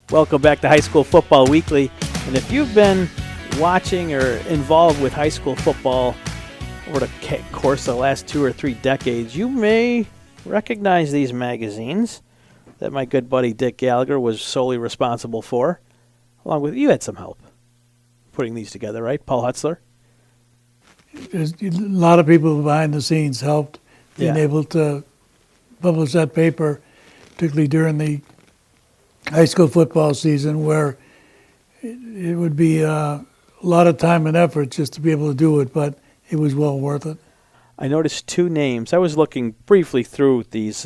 Welcome back to High School Football Weekly. And if you've been watching or involved with high school football over the course of the last 2 or 3 decades, you may recognize these magazines that my good buddy Dick Gallagher was solely responsible for. Along with you had some help putting these together, right? Paul Hutzler? There's a lot of people behind the scenes helped being able to publish that paper, particularly during the high school football season, where it would be a lot of time and effort just to be able to do it, but it was well worth it. I noticed 2 names. I was looking briefly through these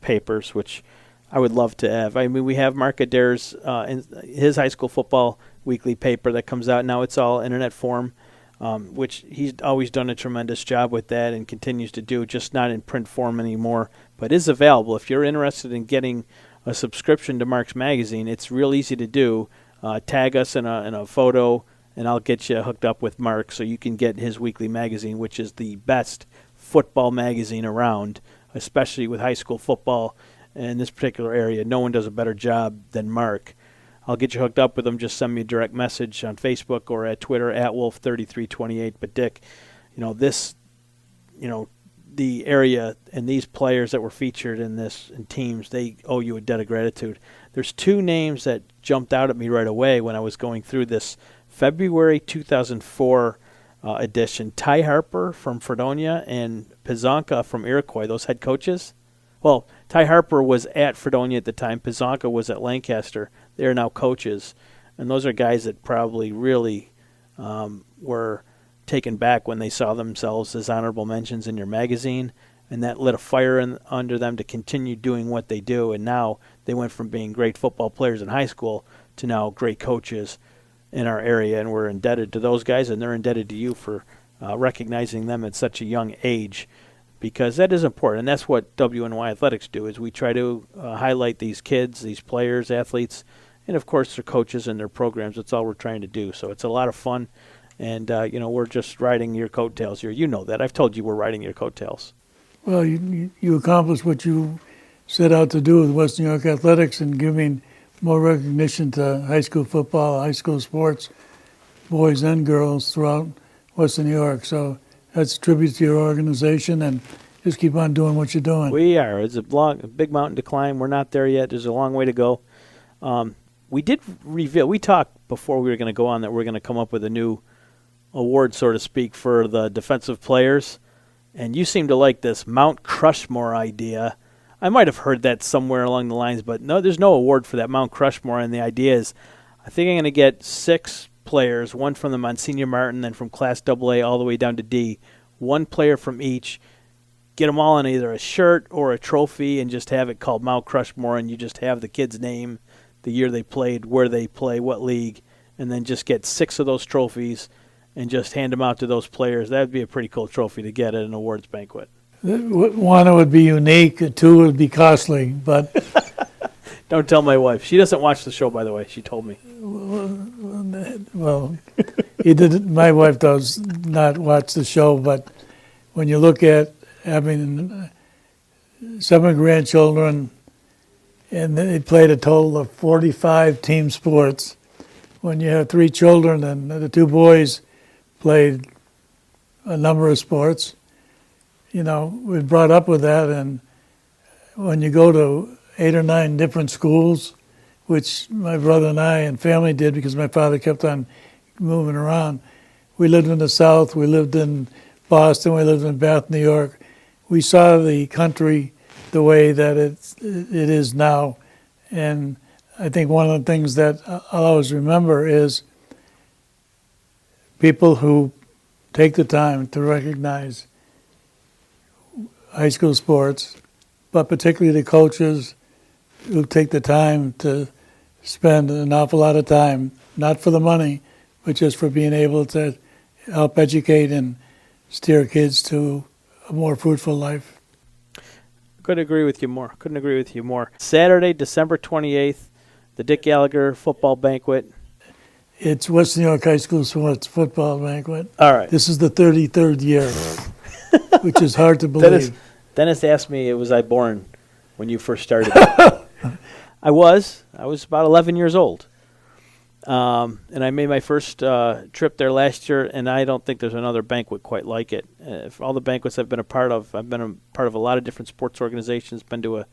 papers, which I would love to have. I mean, we have Mark Adair's in his high school football weekly paper that comes out now. It's all internet form, which he's always done a tremendous job with that and continues to do, just not in print form anymore, but is available. If you're interested in getting a subscription to Mark's magazine, it's real easy to do. Tag us in a photo, and I'll get you hooked up with Mark so you can get his weekly magazine, which is the best football magazine around, especially with high school football in this particular area. No one does a better job than Mark. I'll get you hooked up with him. Just send me a direct message on Facebook or at Twitter at Wolf3328. But Dick, the area and these players that were featured in this and teams, they owe you a debt of gratitude. There's 2 names that jumped out at me right away when I was going through this February 2004 edition. Ty Harper from Fredonia and Pizanka from Iroquois, those head coaches. Well, Ty Harper was at Fredonia at the time. Pizanka was at Lancaster. They are now coaches. And those are guys that probably really were taken back when they saw themselves as honorable mentions in your magazine, and that lit a fire under them to continue doing what they do. And now they went from being great football players in high school to now great coaches in our area, and we're indebted to those guys, and they're indebted to you for recognizing them at such a young age, because that is important. And that's what WNY Athletics do, is we try to highlight these kids, these players, athletes, and of course their coaches and their programs. That's all we're trying to do. So it's a lot of fun. And, we're just riding your coattails here. You know that. I've told you we're riding your coattails. Well, you accomplished what you set out to do with Western New York Athletics and giving more recognition to high school football, high school sports, boys and girls throughout Western New York. So that's a tribute to your organization, and just keep on doing what you're doing. We are. It's a big mountain to climb. We're not there yet. There's a long way to go. We did reveal, we talked before we were going to go on that we're going to come up with a new award, so to speak, for the defensive players, and you seem to like this Mount Crushmore idea. I might have heard that somewhere along the lines, but no, there's no award for that Mount Crushmore, and the idea is I think I'm going to get 6 players, one from the Monsignor Martin, then from Class AA all the way down to D, 1 player from each, get them all on either a shirt or a trophy, and just have it called Mount Crushmore, and you just have the kid's name, the year they played, where they play, what league, and then just get 6 of those trophies and just hand them out to those players. That would be a pretty cool trophy to get at an awards banquet. 1 would be unique, 2 would be costly, but... Don't tell my wife. She doesn't watch the show, by the way. She told me. Well, he didn't. My wife does not watch the show, but when you look at having 7 grandchildren, and they played a total of 45 team sports, when you have 3 children and the 2 boys played a number of sports, we're brought up with that. And when you go to 8 or 9 different schools, which my brother and I and family did because my father kept on moving around. We lived in the South, we lived in Boston, we lived in Bath, New York. We saw the country the way that it is now. And I think one of the things that I'll always remember is people who take the time to recognize high school sports, but particularly the coaches who take the time to spend an awful lot of time, not for the money, but just for being able to help educate and steer kids to a more fruitful life. Couldn't agree with you more. Saturday, December 28th, the Dick Gallagher football banquet. It's Western New York High School Sports Football Banquet. All right. This is the 33rd year, which is hard to believe. Dennis asked me, was I born when you first started? I was about 11 years old. And I made my first trip there last year, and I don't think there's another banquet quite like it. For all the banquets I've been a part of, I've been a part of a lot of different sports organizations, been to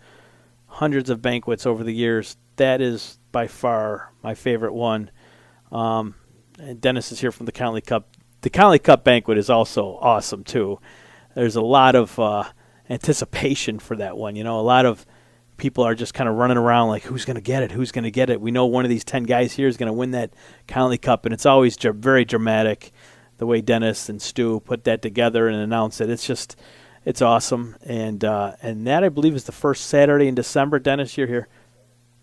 hundreds of banquets over the years. That is by far my favorite one. And Dennis is here from the Connolly Cup. The Connolly Cup banquet is also awesome, too. There's a lot of anticipation for that one. A lot of people are just kind of running around like, who's going to get it? Who's going to get it? We know one of these 10 guys here is going to win that Connolly Cup, and it's always very dramatic the way Dennis and Stu put that together and announce it. It's awesome. And that, I believe, is the first Saturday in December. Dennis, you're here.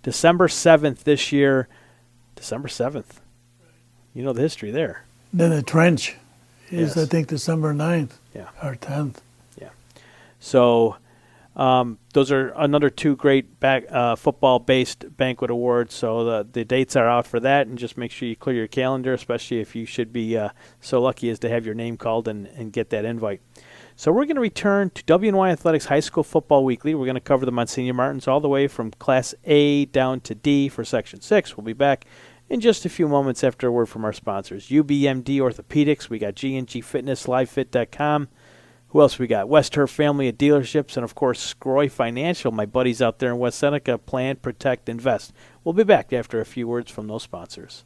December 7th this year. December 7th. You know the history there. Then the trench is, Yes. I think, December 9th Yeah. or 10th. Yeah. So those are another two great football-based banquet awards. So the dates are out for that, and just make sure you clear your calendar, especially if you should be so lucky as to have your name called and get that invite. So we're going to return to WNY Athletics High School Football Weekly. We're going to cover the Monsignor Martins all the way from Class A down to D for Section 6. We'll be back in just a few moments after a word from our sponsors. UBMD Orthopedics. We got G&G Fitness, LiveFit.com. Who else we got? West Turf Family of Dealerships, and, of course, Scroy Financial, my buddies out there in West Seneca. Plan, protect, invest. We'll be back after a few words from those sponsors.